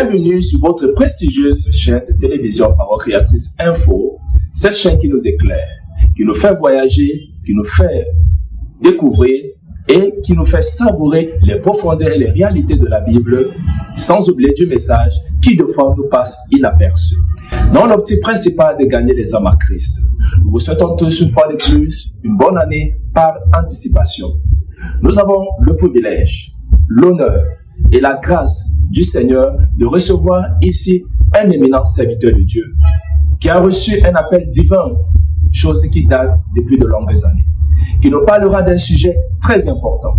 Bienvenue sur votre prestigieuse chaîne de télévision Parole Créatrice Info, cette chaîne qui nous éclaire, qui nous fait voyager, qui nous fait découvrir et qui nous fait savourer les profondeurs et les réalités de la Bible, sans oublier du message qui de fois nous passe inaperçu. Dans l'optique principale de gagner les âmes à Christ, nous vous souhaitons tous une fois de plus une bonne année par anticipation. Nous avons le privilège, l'honneur et la grâce du Seigneur de recevoir ici un éminent serviteur de Dieu qui a reçu un appel divin, chose qui date depuis de longues années, qui nous parlera d'un sujet très important.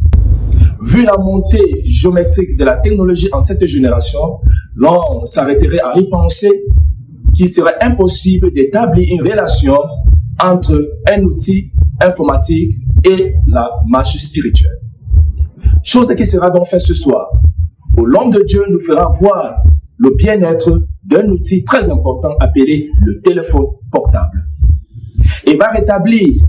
Vu la montée géométrique de la technologie en cette génération, l'on s'arrêterait à y penser qu'il serait impossible d'établir une relation entre un outil informatique et la marche spirituelle. Chose qui sera donc faite ce soir, où l'homme de Dieu nous fera voir le bien-être d'un outil très important appelé le téléphone portable. Et va rétablir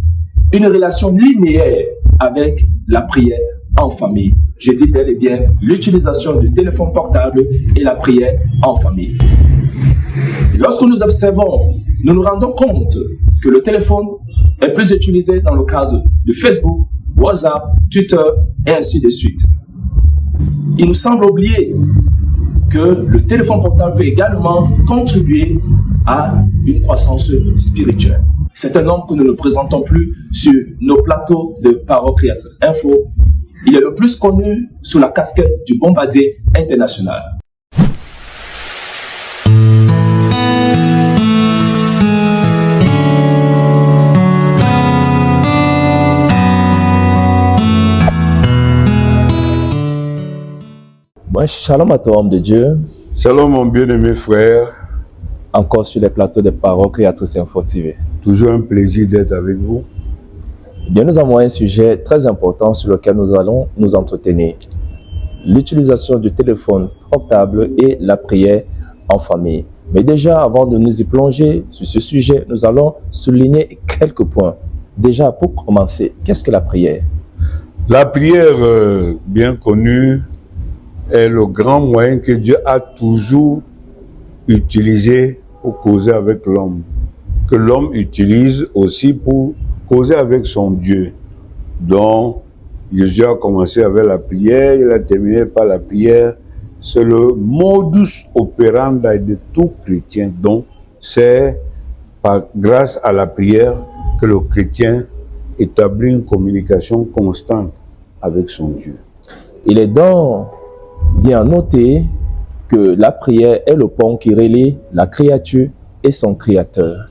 une relation linéaire avec la prière en famille. Je dis bel et bien l'utilisation du téléphone portable et la prière en famille. Et lorsque nous observons, nous nous rendons compte que le téléphone est plus utilisé dans le cadre de Facebook, WhatsApp, Twitter et ainsi de suite. Il nous semble oublier que le téléphone portable peut également contribuer à une croissance spirituelle. C'est un homme que nous ne présentons plus sur nos plateaux de Parole Créatrice Info. Il est le plus connu sous la casquette du bombardier international. Shalom à toi, homme de Dieu. Shalom, mon bien-aimé frère. Encore sur les plateaux de Parole Créatrice Info TV. Toujours un plaisir d'être avec vous. Bien, nous avons un sujet très important sur lequel nous allons nous entretenir. L'utilisation du téléphone portable et la prière en famille. Mais déjà, avant de nous y plonger sur ce sujet, nous allons souligner quelques points. Déjà, pour commencer, qu'est-ce que la prière? La prière, bien connue, est le grand moyen que Dieu a toujours utilisé pour causer avec l'homme, que l'homme utilise aussi pour causer avec son Dieu. Donc, Jésus a commencé avec la prière, il a terminé par la prière. C'est le modus operandi de tout chrétien. Donc, c'est grâce à la prière que le chrétien établit une communication constante avec son Dieu. Il est donc bien noter que la prière est le pont qui relie la créature et son créateur.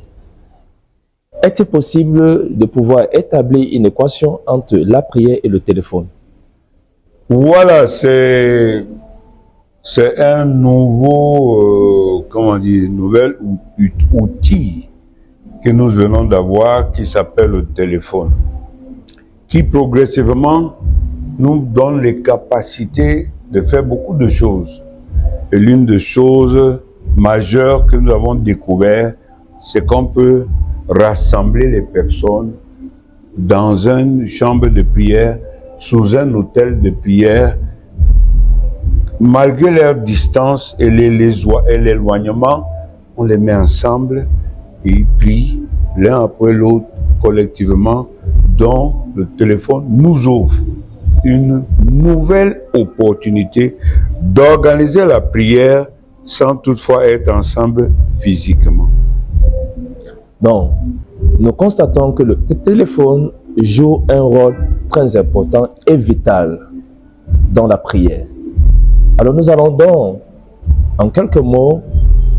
Est-il possible de pouvoir établir une équation entre la prière et le téléphone? Voilà, c'est un nouveau, nouvel outil que nous venons d'avoir qui s'appelle le téléphone, qui progressivement nous donne les capacités de faire beaucoup de choses. Et l'une des choses majeures que nous avons découvert, c'est qu'on peut rassembler les personnes dans une chambre de prière, sous un hôtel de prière, malgré leur distance et l'éloignement, on les met ensemble et ils prient l'un après l'autre collectivement, dont le téléphone nous ouvre une nouvelle opportunité d'organiser la prière sans toutefois être ensemble physiquement. Donc, nous constatons que le téléphone joue un rôle très important et vital dans la prière. Alors nous allons donc, en quelques mots,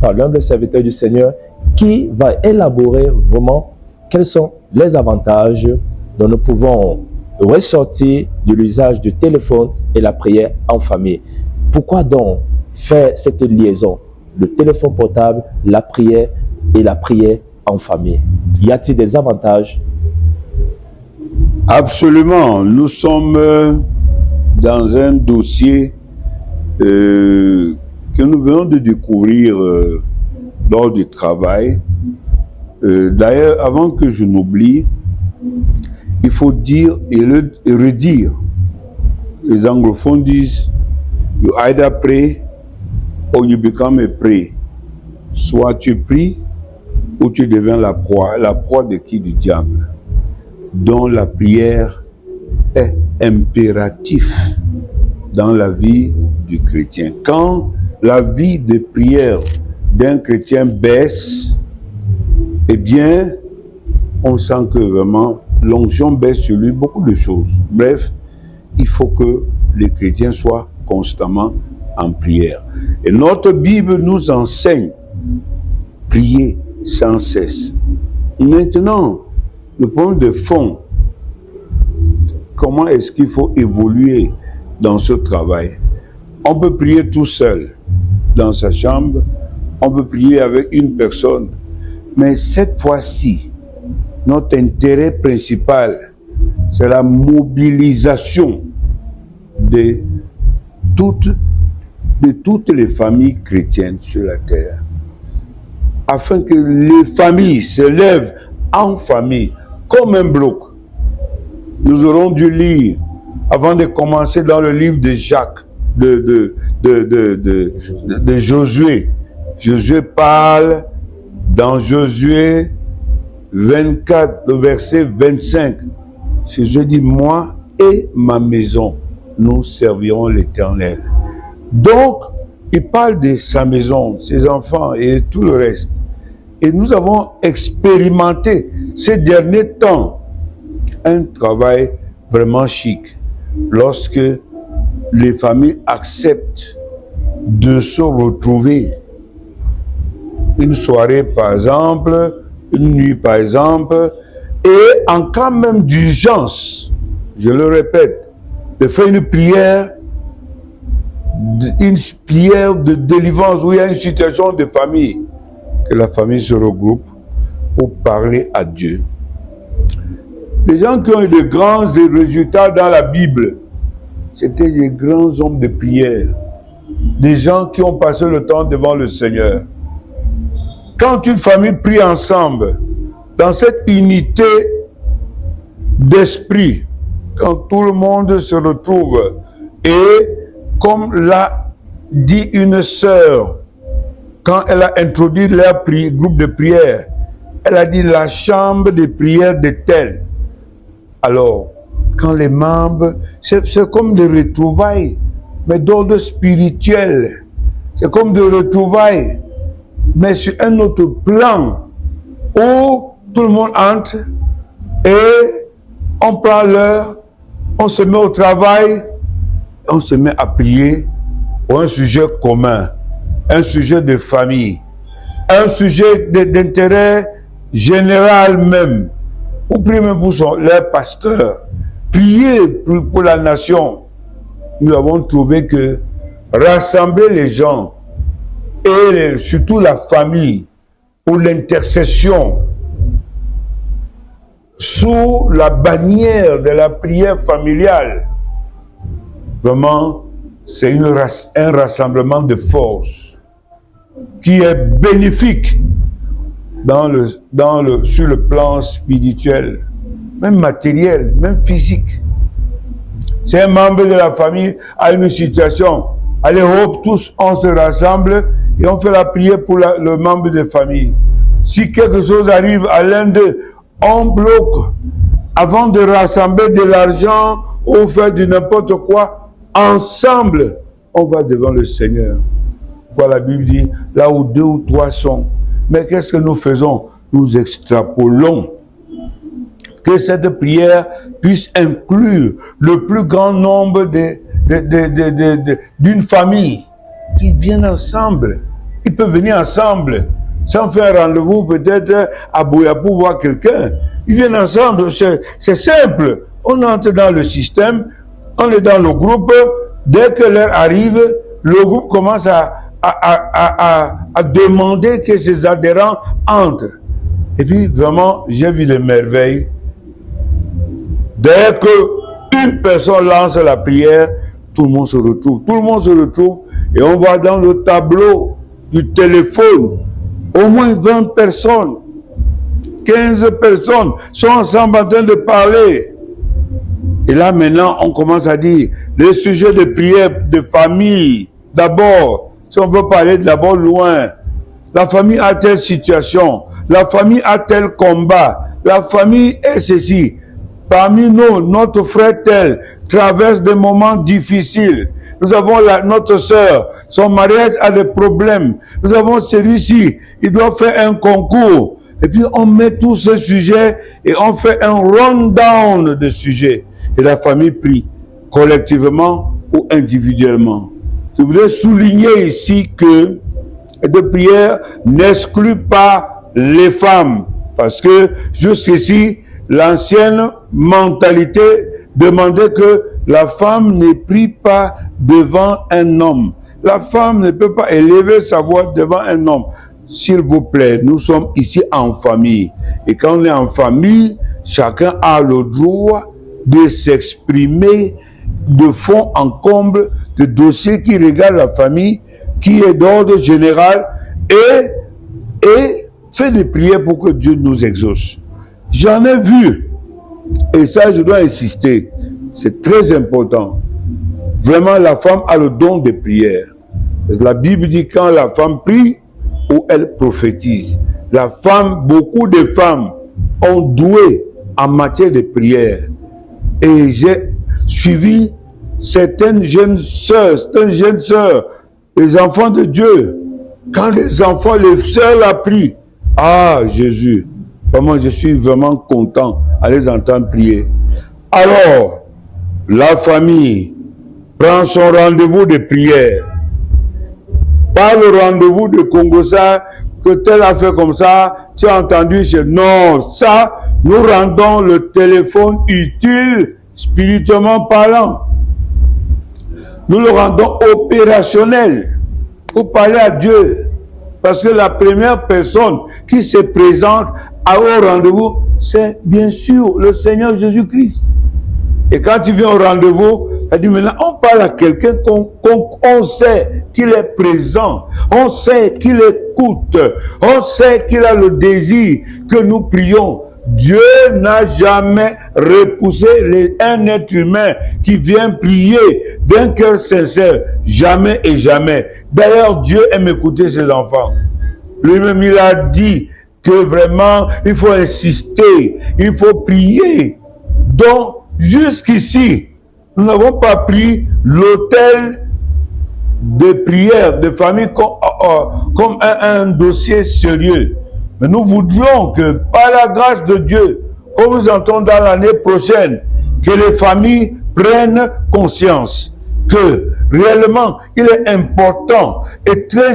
par l'humble serviteur du Seigneur, qui va élaborer vraiment quels sont les avantages dont nous pouvons ressortir de l'usage du téléphone et la prière en famille. Pourquoi donc faire cette liaison, le téléphone portable, la prière et la prière en famille? Y a-t-il des avantages? Absolument. Nous sommes dans un dossier que nous venons de découvrir lors du travail. D'ailleurs, avant que je n'oublie, il faut dire et redire. Les anglophones disent, you either pray or you become a prey. Soit tu pries, ou tu deviens la proie de qui? Du diable. Donc la prière est impératif dans la vie du chrétien. Quand la vie de prière d'un chrétien baisse, eh bien, on sent que vraiment l'onction baisse sur lui, beaucoup de choses. Bref, il faut que les chrétiens soient constamment en prière. Et notre Bible nous enseigne prier sans cesse. Maintenant, le problème de fond, comment est-ce qu'il faut évoluer dans ce travail? On peut prier tout seul dans sa chambre, on peut prier avec une personne, mais cette fois-ci, notre intérêt principal, c'est la mobilisation de toutes les familles chrétiennes sur la terre, afin que les familles se lèvent en famille, comme un bloc. Nous aurons dû lire, avant de commencer dans le livre de Jacques, de Josué. Josué parle dans Josué 24, le verset 25. Josué dit, moi et ma maison, nous servirons l'Éternel. Donc, il parle de sa maison, ses enfants et tout le reste. Et nous avons expérimenté ces derniers temps un travail vraiment chic. Lorsque les familles acceptent de se retrouver, une soirée par exemple, une nuit par exemple, et en cas même d'urgence, je le répète, de faire une prière de délivrance où il y a une situation de famille, que la famille se regroupe pour parler à Dieu. Les gens qui ont eu de grands résultats dans la Bible, c'était des grands hommes de prière, des gens qui ont passé le temps devant le Seigneur. Quand une famille prie ensemble, dans cette unité d'esprit, quand tout le monde se retrouve, et comme l'a dit une sœur, quand elle a introduit leur groupe de prière, elle a dit la chambre de prière de tel. Alors, quand les membres, c'est comme des retrouvailles, mais d'ordre spirituel. C'est comme des retrouvailles, mais sur un autre plan, où tout le monde entre et on prend l'heure, on se met au travail, on se met à prier pour un sujet commun, un sujet de famille, un sujet d'intérêt général même. Ou prier même pour leur pasteur, prier pour la nation. Nous avons trouvé que rassembler les gens et surtout la famille pour l'intercession sous la bannière de la prière familiale, vraiment, c'est un rassemblement de force qui est bénéfique sur le plan spirituel, même matériel, même physique. Si un membre de la famille a une situation, allez hop, tous on se rassemble et on fait la prière pour le membre de famille. Si quelque chose arrive à l'un d'eux, on bloque avant de rassembler de l'argent ou faire du n'importe quoi. Ensemble, on va devant le Seigneur. Voilà, la Bible dit, là où 2 ou 3 sont. Mais qu'est-ce que nous faisons? Nous extrapolons que cette prière puisse inclure le plus grand nombre d'une famille qui viennent ensemble. Ils peuvent venir ensemble sans faire rendez-vous peut-être à Boya pour voir quelqu'un. Ils viennent ensemble, c'est simple. On entre dans le système, on est dans le groupe. Dès que l'heure arrive, le groupe commence à demander que ses adhérents entrent. Et puis vraiment, j'ai vu des merveilles. Dès que une personne lance la prière, tout le monde se retrouve. Tout le monde se retrouve et on voit dans le tableau du téléphone au moins 20 personnes, 15 personnes sont ensemble en train de parler. Et là maintenant, on commence à dire les sujets de prière de famille. D'abord, Si on veut parler d'abord loin, la famille a telle situation, la famille a tel combat, la famille est ceci. Parmi nous, notre frère tel traverse des moments difficiles. Nous avons notre sœur, son mariage a des problèmes. Nous avons celui-ci, il doit faire un concours. Et puis on met tous ces sujets et on fait un rundown de sujets. Et la famille prie, collectivement ou individuellement. Je voudrais souligner ici que de prière n'exclut pas les femmes. Parce que jusqu'ici, l'ancienne mentalité demandait que la femme ne prie pas devant un homme. La femme ne peut pas élever sa voix devant un homme. S'il vous plaît, nous sommes ici en famille. Et quand on est en famille, chacun a le droit de s'exprimer de fond en comble de dossiers qui regardent la famille, qui est d'ordre général, et fait des prières pour que Dieu nous exauce. J'en ai vu, et ça je dois insister, c'est très important. Vraiment, la femme a le don de prière. La Bible dit quand la femme prie ou elle prophétise. La femme, beaucoup de femmes ont doué en matière de prière. Et j'ai suivi certaines jeunes sœurs, les enfants de Dieu. Quand les enfants, les sœurs la prient, ah Jésus, vraiment je suis vraiment content à les entendre prier. Alors, la famille prend son rendez-vous de prière. Pas le rendez-vous de Congosa, que tel a fait comme ça, tu as entendu, non, ça, nous rendons le téléphone utile, spirituellement parlant. Nous le rendons opérationnel pour parler à Dieu. Parce que la première personne qui se présente au rendez-vous, c'est bien sûr le Seigneur Jésus-Christ. Et quand tu viens au rendez-vous, ça dit maintenant, on parle à quelqu'un qu'on sait qu'il est présent, on sait qu'il écoute, on sait qu'il a le désir que nous prions. Dieu n'a jamais repoussé un être humain qui vient prier d'un cœur sincère. Jamais et jamais. D'ailleurs, Dieu aime écouter ses enfants. Lui-même, il a dit que vraiment, il faut insister, il faut prier. Donc, jusqu'ici, nous n'avons pas pris l'autel de prière de famille comme un dossier sérieux. Mais nous voudrions que, par la grâce de Dieu, comme nous entendons dans l'année prochaine, que les familles prennent conscience que réellement, il est important et très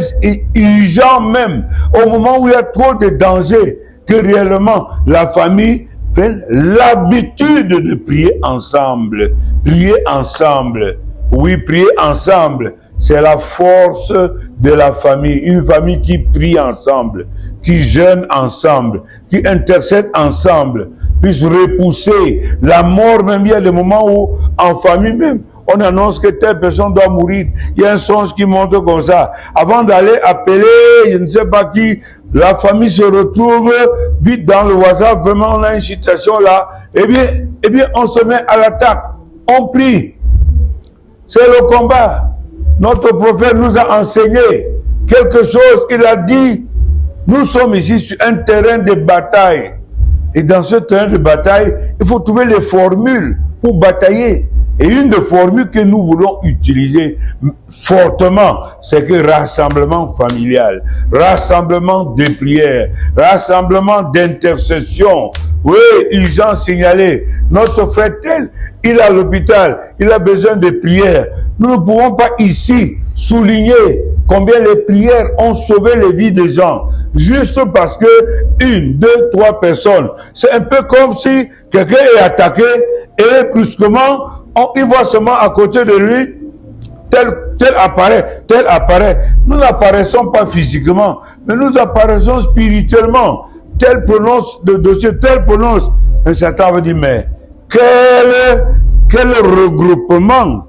urgent même, au moment où il y a trop de dangers, que réellement la famille prenne l'habitude de prier ensemble. Prier ensemble. Oui, prier ensemble. C'est la force de la famille. Une famille qui prie ensemble, qui jeûne ensemble, qui intercède ensemble, puisse repousser la mort. Même il y a des moments où, en famille même, on annonce que telle personne doit mourir. Il y a un songe qui monte comme ça. Avant d'aller appeler, je ne sais pas qui, la famille se retrouve vite dans le WhatsApp. Vraiment, on a une situation là. Eh bien, on se met à l'attaque. On prie. C'est le combat. Notre prophète nous a enseigné quelque chose. Il a dit, nous sommes ici sur un terrain de bataille. Et dans ce terrain de bataille, il faut trouver les formules pour batailler. Et une des formules que nous voulons utiliser fortement, c'est que rassemblement familial, rassemblement de prière, rassemblement d'intercession. Oui, urgence signalée. Notre frère tel, il est à l'hôpital, il a besoin de prière. Nous ne pouvons pas ici souligner combien les prières ont sauvé les vies des gens. Juste parce que 1, 2, 3 personnes. C'est un peu comme si quelqu'un est attaqué et brusquement, il voit seulement à côté de lui, tel apparaît. Nous n'apparaissons pas physiquement, mais nous apparaissons spirituellement. Tel prononce le dossier, tel prononce. Et Satan veut dire, mais quel regroupement,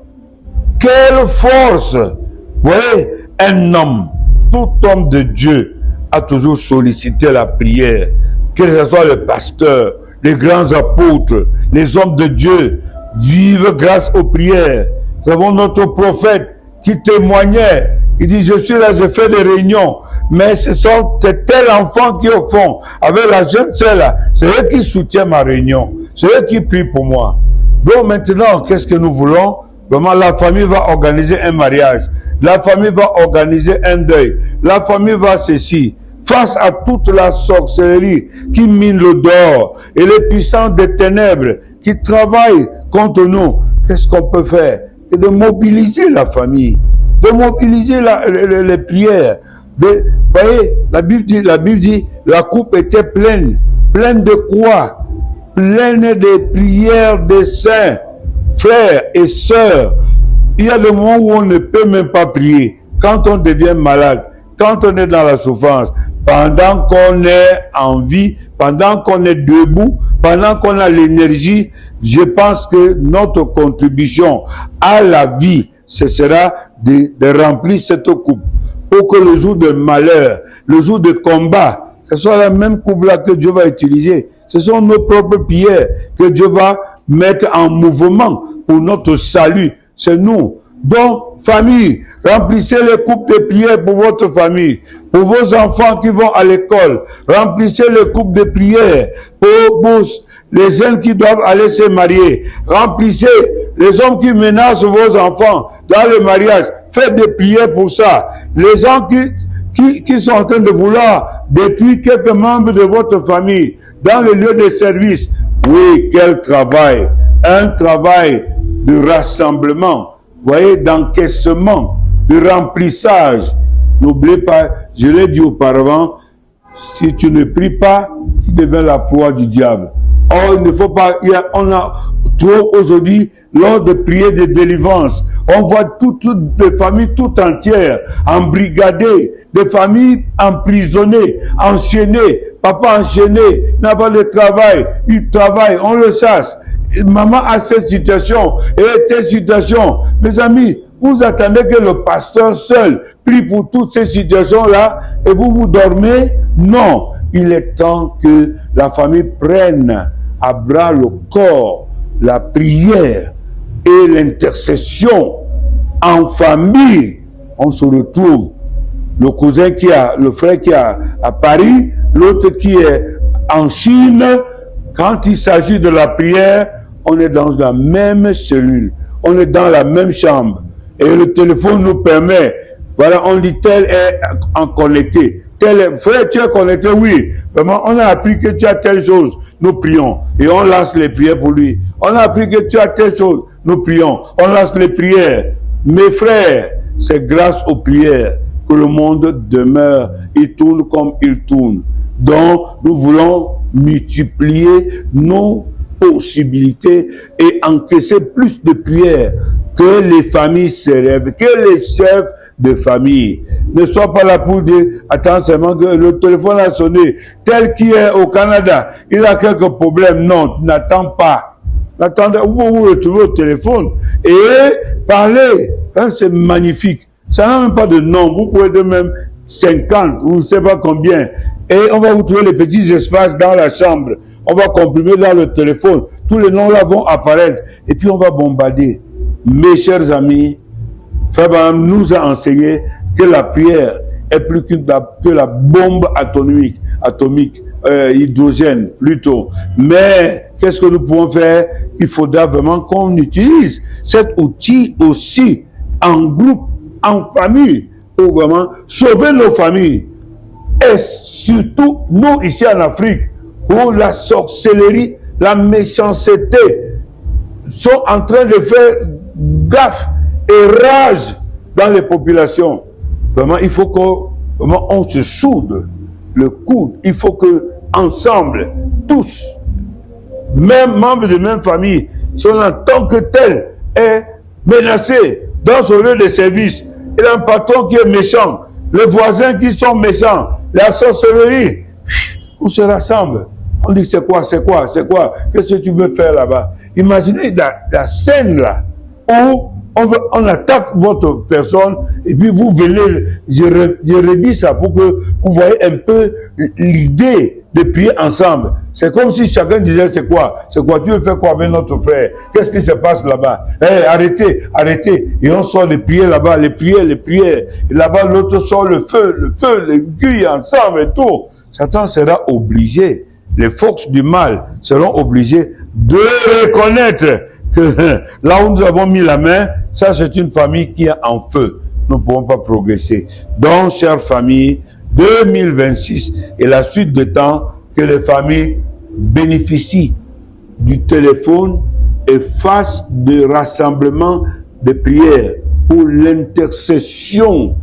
quelle force. Vous voyez, un homme, tout homme de Dieu a toujours sollicité la prière, que ce soit le pasteur, les grands apôtres, les hommes de Dieu, vivent grâce aux prières. Nous avons notre prophète qui témoignait. Il dit, je suis là, je fais des réunions. Mais ce sont tels enfants qui, au fond, avec la jeune sœur là, c'est eux qui soutiennent ma réunion. C'est eux qui prient pour moi. Donc maintenant, qu'est-ce que nous voulons? Vraiment, la famille va organiser un mariage. La famille va organiser un deuil. La famille va ceci. Face à toute la sorcellerie qui mine le dehors et les puissants des ténèbres qui travaillent contre nous, qu'est-ce qu'on peut faire? Et de mobiliser la famille, de mobiliser les prières. Vous voyez, la Bible dit, la coupe était pleine. Pleine de quoi? Pleine des prières des saints, frères et sœurs. Il y a des moments où on ne peut même pas prier. Quand on devient malade, quand on est dans la souffrance, pendant qu'on est en vie, pendant qu'on est debout, pendant qu'on a l'énergie, je pense que notre contribution à la vie, ce sera de remplir cette coupe. Pour que le jour de malheur, le jour de combat, ce soit la même coupe-là que Dieu va utiliser. Ce sont nos propres prières que Dieu va mettre en mouvement pour notre salut. C'est nous. Donc, famille, remplissez les coupes de prière pour votre famille, pour vos enfants qui vont à l'école. Remplissez les coupes de prière pour les jeunes qui doivent aller se marier. Remplissez les hommes qui menacent vos enfants dans le mariage. Faites des prières pour ça. Les gens qui sont en train de vouloir détruire quelques membres de votre famille dans le lieu de service. Oui, quel travail! Un travail de rassemblement. Vous voyez, d'encaissement, de remplissage. N'oubliez pas, je l'ai dit auparavant, si tu ne pries pas, tu deviens la proie du diable. Or, il ne faut pas, on a trop aujourd'hui, lors de prières de délivrance, on voit toutes des familles tout entières, embrigadées, des familles emprisonnées, enchaînées, papa enchaîné, n'a pas de travail, il travaille, on le chasse. Maman a cette situation et telle situation. Mes amis, vous attendez que le pasteur seul prie pour toutes ces situations-là et vous dormez? Non. Il est temps que la famille prenne à bras le corps la prière et l'intercession en famille. On se retrouve. Le cousin le frère qui est à Paris, l'autre qui est en Chine. Quand il s'agit de la prière, on est dans la même cellule, on est dans la même chambre. Et le téléphone nous permet, voilà, on dit tel est en connecté. Frère, tu es connecté? Oui. Vraiment, on a appris que tu as telle chose, nous prions. Et on lance les prières pour lui. On a appris que tu as telle chose, nous prions. On lance les prières. Mes frères, c'est grâce aux prières que le monde demeure. Il tourne comme il tourne. Donc, nous voulons multiplier nos possibilités et encaisser plus de prières, que les familles se rêvent, que les chefs de famille ne soient pas là pour dire attends seulement que le téléphone a sonné, tel qui est au Canada, il a quelques problèmes. Non, n'attends pas. Attendez, vous retrouvez au téléphone et parlez. Hein, c'est magnifique. Ça n'a même pas de nom. Vous pouvez de même 50 ou je ne sais pas combien. Et on va vous trouver les petits espaces dans la chambre. On va comprimer dans le téléphone. Tous les noms là vont apparaître. Et puis on va bombarder. Mes chers amis, Frère Branham nous a enseigné que la prière est plus que la bombe atomique, hydrogène plutôt. Mais qu'est-ce que nous pouvons faire? Il faudra vraiment qu'on utilise cet outil aussi en groupe, en famille, pour vraiment sauver nos familles. Et surtout, nous ici en Afrique, où la sorcellerie, la méchanceté sont en train de faire gaffe et rage dans les populations. Vraiment, il faut qu'on se soude le coude. Il faut que ensemble, tous, même membres de même famille, si on en tant que tel est menacé dans son lieu de service, il a un patron qui est méchant, les voisins qui sont méchants, la sorcellerie, on se rassemble. On dit c'est quoi? Qu'est-ce que tu veux faire là-bas? Imaginez la scène là où on attaque votre personne et puis vous venez, je redis ça pour que vous voyez un peu l'idée de prier ensemble. C'est comme si chacun disait, c'est quoi? C'est quoi? Tu veux faire quoi avec notre frère? Qu'est-ce qui se passe là-bas? Hey, arrêtez, arrêtez. Et on sort les prières là-bas, les prières, les prières. Et là-bas, l'autre sort le feu, les guilles ensemble et tout. Satan sera obligé, les forces du mal seront obligées de reconnaître que là où nous avons mis la main, ça c'est une famille qui est en feu. Nous ne pouvons pas progresser. Donc, chère famille, 2026 et la suite de temps, que les familles bénéficient du téléphone et fassent des rassemblements de prières pour l'intercession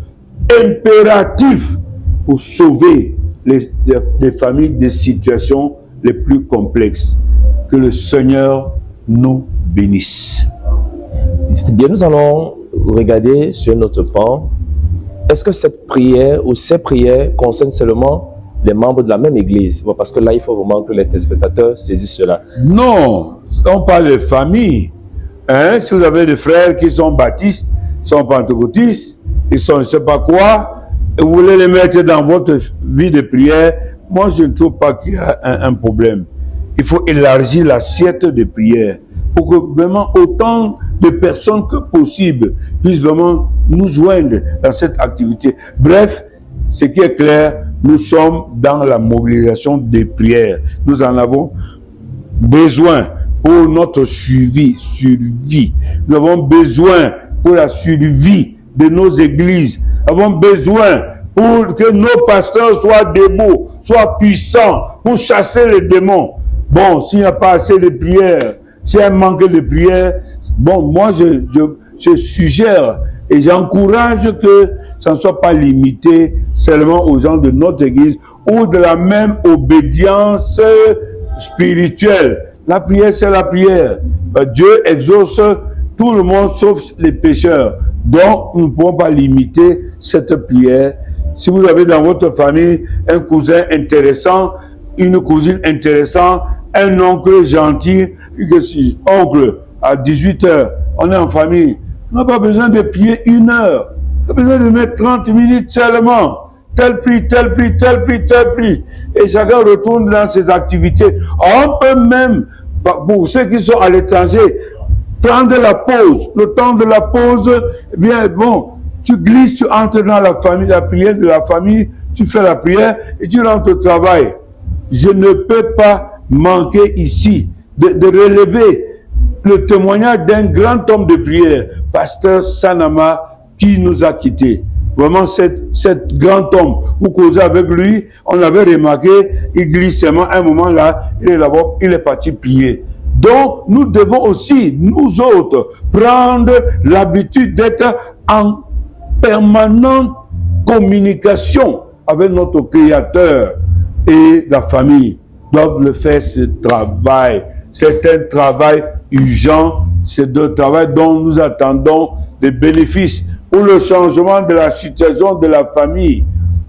impérative pour sauver les familles des situations les plus complexes. Que le Seigneur nous bénisse. Bien, nous allons regarder sur notre pan. Est-ce que cette prière ou ces prières concernent seulement les membres de la même église? Bon, parce que là, il faut vraiment que les téléspectateurs saisissent cela. Non, on parle de famille. Hein? Si vous avez des frères qui sont baptistes, sont pentecôtistes, ils sont je ne sais pas quoi, et vous voulez les mettre dans votre vie de prière, moi je ne trouve pas qu'il y a un problème. Il faut élargir l'assiette de prière pour que vraiment autant de personnes que possible puissent vraiment nous joindre dans cette activité. Bref, ce qui est clair, nous sommes dans la mobilisation des prières. Nous en avons besoin pour notre survie. Nous avons besoin pour la survie de nos églises. Nous avons besoin pour que nos pasteurs soient debout, soient puissants, pour chasser les démons. Bon, s'il n'y a pas assez de prières, s'il y a un manque de prières, bon, moi je suggère et j'encourage que ça ne soit pas limité seulement aux gens de notre église ou de la même obédience spirituelle. La prière, c'est la prière. Dieu exauce tout le monde sauf les pécheurs. Donc, nous ne pouvons pas limiter cette prière. Si vous avez dans votre famille un cousin intéressant, une cousine intéressante, un oncle gentil, que si oncle, à 18h, on est en famille, on n'a pas besoin de prier 1 heure. On a besoin de mettre 30 minutes seulement. Tel prix, tel prix, tel prix, tel prix. Et chacun retourne dans ses activités. On peut même, pour ceux qui sont à l'étranger, prendre la pause. Le temps de la pause, eh bien, bon, tu glisses, tu entres dans la famille, la prière de la famille, tu fais la prière et tu rentres au travail. Je ne peux pas manquer ici de relever le témoignage d'un grand homme de prière, Pasteur Sanama, qui nous a quittés. Vraiment, cet grand homme, vous causez avec lui, on avait remarqué, il glisse seulement un moment là, il est parti prier. Donc, nous devons aussi, nous autres, prendre l'habitude d'être en permanente communication avec notre Créateur, et la famille doivent le faire ce travail. C'est un travail urgent, c'est un travail dont nous attendons des bénéfices pour le changement de la situation de la famille.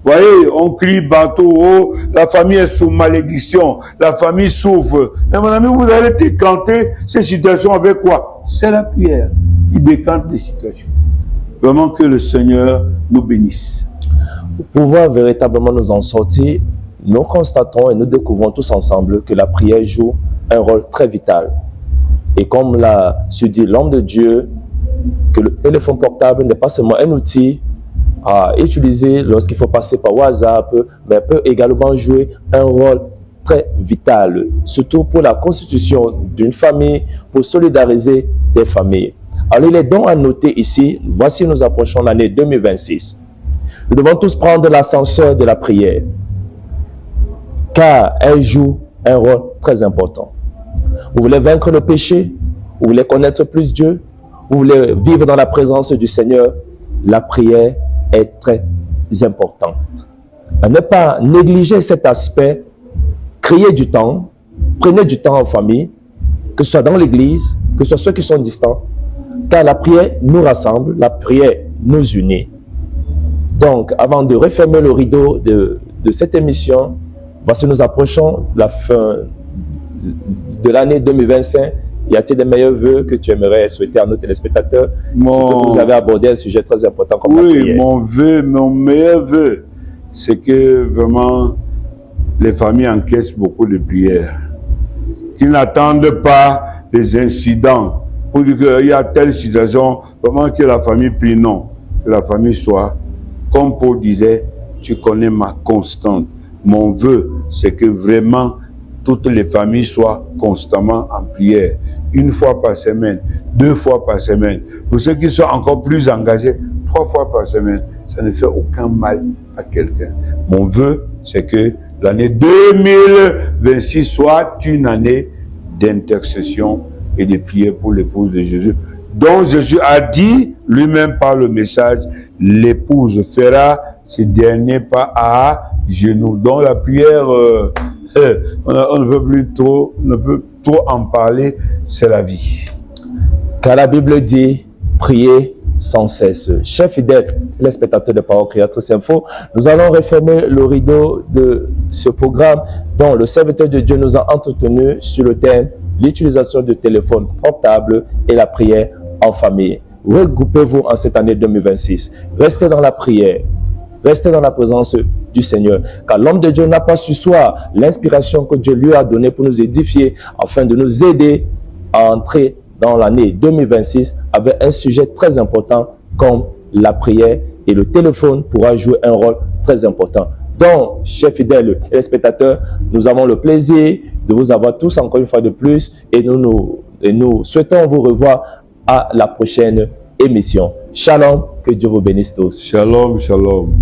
Vous voyez, on crie bateau haut, la famille est sous malédiction, la famille souffre. Mais mon ami, vous allez décanter ces situations avec quoi? C'est la prière qui décante les situations. Vraiment que le Seigneur nous bénisse. Pour pouvoir véritablement nous en sortir, nous constatons et nous découvrons tous ensemble que la prière joue un rôle très vital. Et comme l'a su dit l'homme de Dieu, que le téléphone portable n'est pas seulement un outil à utiliser lorsqu'il faut passer par WhatsApp, mais peut également jouer un rôle très vital, surtout pour la constitution d'une famille, pour solidariser des familles. Alors il est donc à noter ici, voici nous approchons l'année 2026. Nous devons tous prendre l'ascenseur de la prière, car elle joue un rôle très important. Vous voulez vaincre le péché, vous voulez connaître plus Dieu, vous voulez vivre dans la présence du Seigneur, la prière est très importante. À ne pas négliger cet aspect, créez du temps, prenez du temps en famille, que ce soit dans l'église, que ce soit ceux qui sont distants, car la prière nous rassemble, la prière nous unit. Donc, avant de refermer le rideau de cette émission, voici nous approchons la fin de l'année 2025. Y a-t-il des meilleurs vœux que tu aimerais souhaiter à nos téléspectateurs? Surtout que vous avez abordé un sujet très important comme la prière. Oui, mon meilleur vœu, c'est que vraiment les familles encaissent beaucoup de prières, qui n'attendent pas les incidents pour dire qu'il y a telle situation, comment que la famille prie, non. Que la famille soit, comme Paul disait, tu connais ma constante. Mon vœu, c'est que vraiment toutes les familles soient constamment en prière. 1 fois par semaine, 2 fois par semaine. Pour ceux qui sont encore plus engagés, 3 fois par semaine. Ça ne fait aucun mal à quelqu'un. Mon vœu, c'est que l'année 2026 soit une année d'intercession et de prière pour l'épouse de Jésus, dont Jésus a dit lui-même par le message, l'épouse fera ses derniers pas à genoux. Donc la prière, on ne peut trop en parler, c'est la vie. Car la Bible dit, priez sans cesse. Chers fidèles, les spectateurs de Parole Créatrice Info, nous allons refermer le rideau de ce programme dont le serviteur de Dieu nous a entretenu sur le thème l'utilisation du téléphone portable et la prière en famille. Regroupez-vous en cette année 2026. Restez dans la prière. Restez dans la présence du Seigneur. Car l'homme de Dieu n'a pas su soi l'inspiration que Dieu lui a donnée pour nous édifier afin de nous aider à entrer dans l'année 2026 avec un sujet très important comme la prière, et le téléphone pourra jouer un rôle très important. Donc, chers fidèles téléspectateurs, nous avons le plaisir de vous avoir tous encore une fois de plus et nous souhaitons vous revoir à la prochaine émission. Shalom, que Dieu vous bénisse tous. Shalom, shalom.